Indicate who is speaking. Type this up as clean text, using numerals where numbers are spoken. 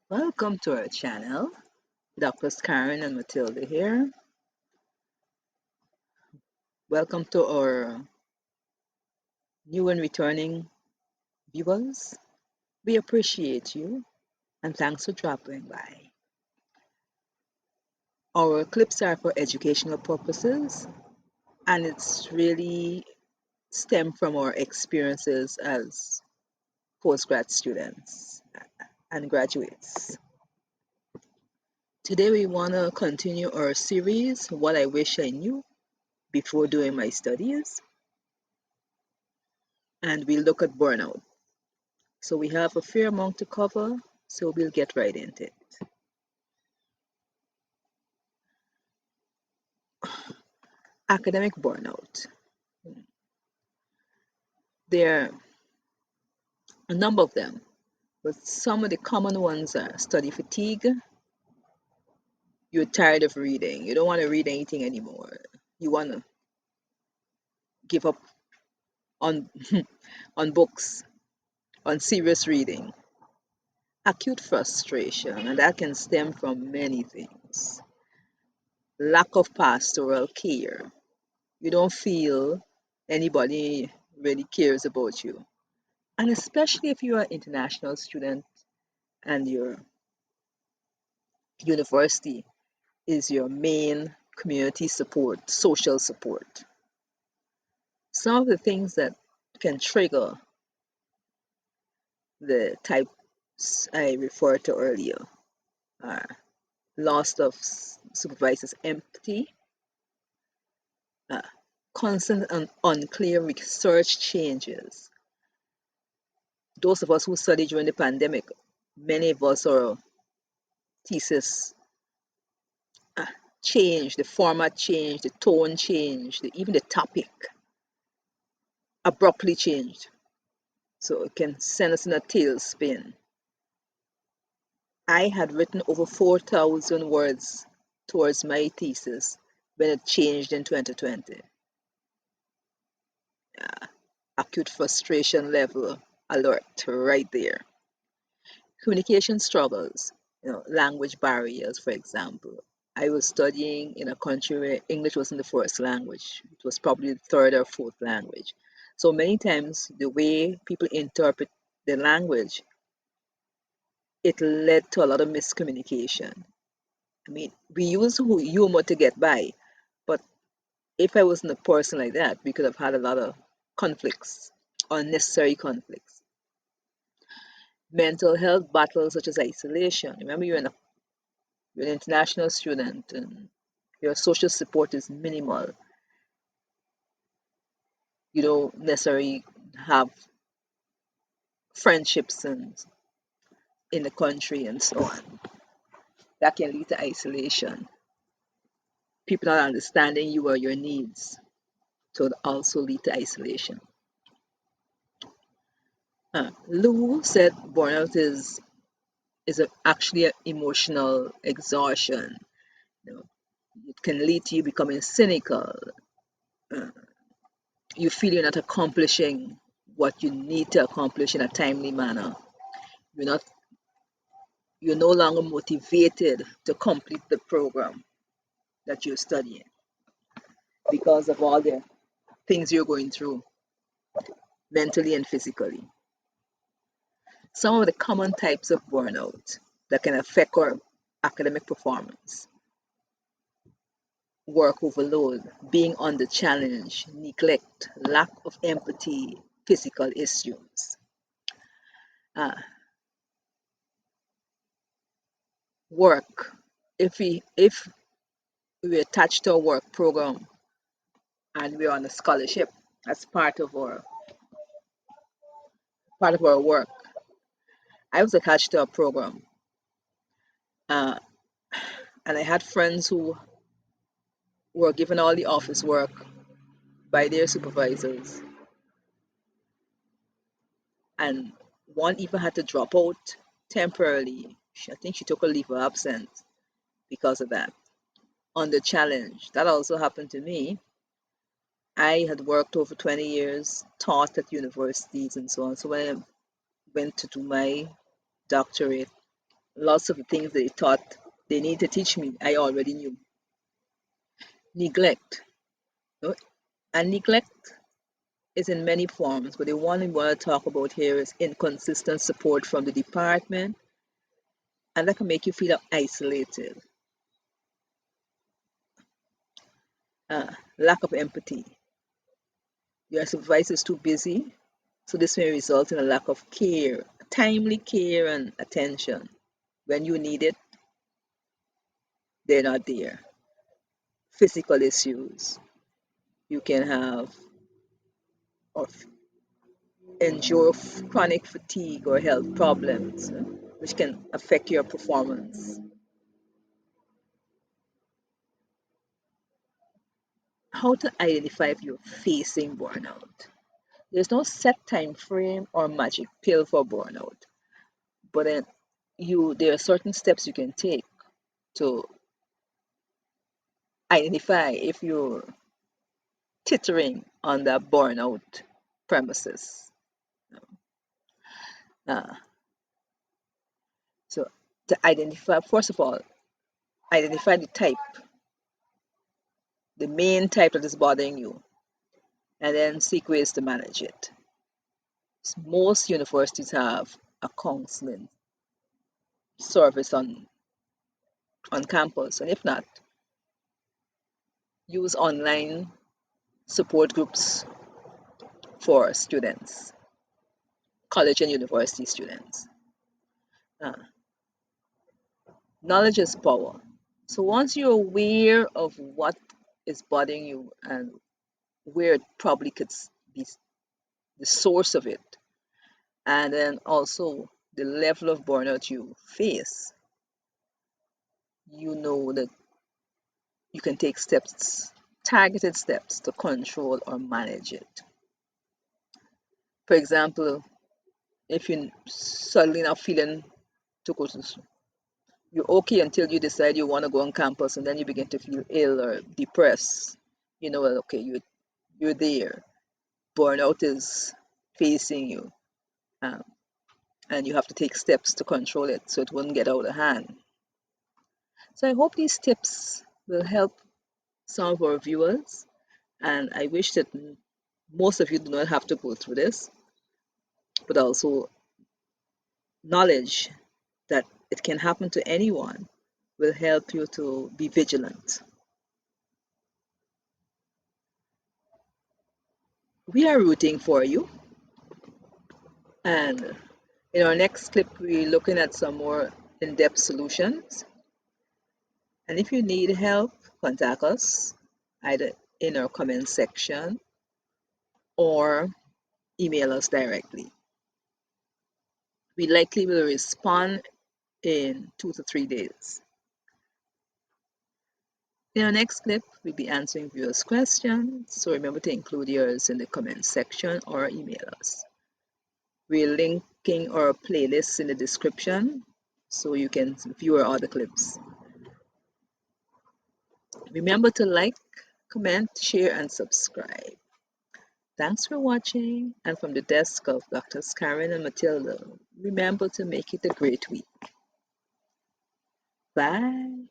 Speaker 1: Welcome to our channel. Doctors Karen and Matilda here. Welcome to our new and returning viewers. We appreciate you and thanks for dropping by. Our clips are for educational purposes and it's really stem from our experiences as postgrad students and graduates. Today we want to continue our series, What I Wish I Knew Before Doing My Studies, and we'll look at burnout. So we have a fair amount to cover, so we'll get right into it. Academic burnout. There are a number of them, but some of the common ones are study fatigue. You're tired of reading. You don't want to read anything anymore. You want to give up on on books, on serious reading. Acute frustration, and that can stem from many things. Lack of pastoral care. You don't feel anybody really cares about you. And especially if you're an international student and your university is your main community support, social support. Some of the things that can trigger the types I referred to earlier are loss of supervisor's empathy, uh, constant and unclear research changes. Those of us who studied during the pandemic, many of us, our thesis changed, the format changed, the tone changed, even the topic abruptly changed. So it can send us in a tailspin. I had written over 4,000 words towards my thesis when it changed in 2020. Acute frustration level alert right there. Communication struggles, language barriers, for example. I was studying in a country where English wasn't the first language. It was probably the third or fourth language. So many times the way people interpret the language, it led to a lot of miscommunication. I mean, we use humor to get by, but if I wasn't a person like that, we could have had a lot of conflicts, unnecessary conflicts. Mental health battles such as isolation. Remember, you're an international student and your social support is minimal. You don't necessarily have friendships and in the country and so on. That can lead to isolation. People not understanding you or your needs. So it also lead to isolation. Lou said burnout is actually an emotional exhaustion. You know, it can lead to you becoming cynical. Uh, you feel you're not accomplishing what you need to accomplish in a timely manner. You're not you're no longer motivated to complete the program that you're studying because of all the things you're going through mentally and physically. Some of the common types of burnout that can affect our academic performance: work overload, being under challenge, neglect, lack of empathy, physical issues. Uh, Work. If we attach to a work program and we're on a scholarship as part of our work, I was attached to a program, uh, and I had friends who were given all the office work by their supervisors, and one even had to drop out temporarily. I think she took a leave of absence because of that. On the challenge, that also happened to me. I had worked over 20 years, taught at universities and so on. So when I went to do my doctorate, Lots of the things they thought they need to teach me, I already knew. Neglect. You know, and neglect is in many forms, but the one we want to talk about here is inconsistent support from the department, and that can make you feel isolated. Lack of empathy. Your supervisor is too busy, so this may result in a lack of care, timely care and attention. When you need it, they're not there. Physical issues. You can have or endure chronic fatigue or health problems, which can affect your performance. How to identify if you're facing burnout. There's no set time frame or magic pill for burnout, but then there are certain steps you can take to identify if you're teetering on the burnout premises. Uh, so to identify, first of all, identify the type, the main type that is bothering you, and then seek ways to manage it. Most universities have a counseling service on campus, and if not, use online support groups for students, college and university students. Uh, Knowledge is power. So once you're aware of what is bothering you and where it probably could be the source of it, and then also the level of burnout you face, you know that you can take steps, targeted steps to control or manage it. For example, if you're suddenly not feeling to go to school, you're okay until you decide you want to go on campus and then you begin to feel ill or depressed. You know, well, okay, you're there. Burnout is facing you, um, and you have to take steps to control it so it won't get out of hand. So I hope these tips will help some of our viewers, and I wish that most of you do not have to go through this, but also knowledge that it can happen to anyone will help you to be vigilant. We are rooting for you, and in our next clip, we're looking at some more in depth solutions. And if you need help, contact us either in our comment section or email us directly. We likely will respond in 2 to 3 days. In our next clip, we'll be answering viewers' questions, so remember to include yours in the comment section or email us. We're linking our playlists in the description so you can view our other clips. Remember to like, comment, share, and subscribe. Thanks for watching, and from the desk of Drs. Karen and Matilda, remember to make it a great week. Bye.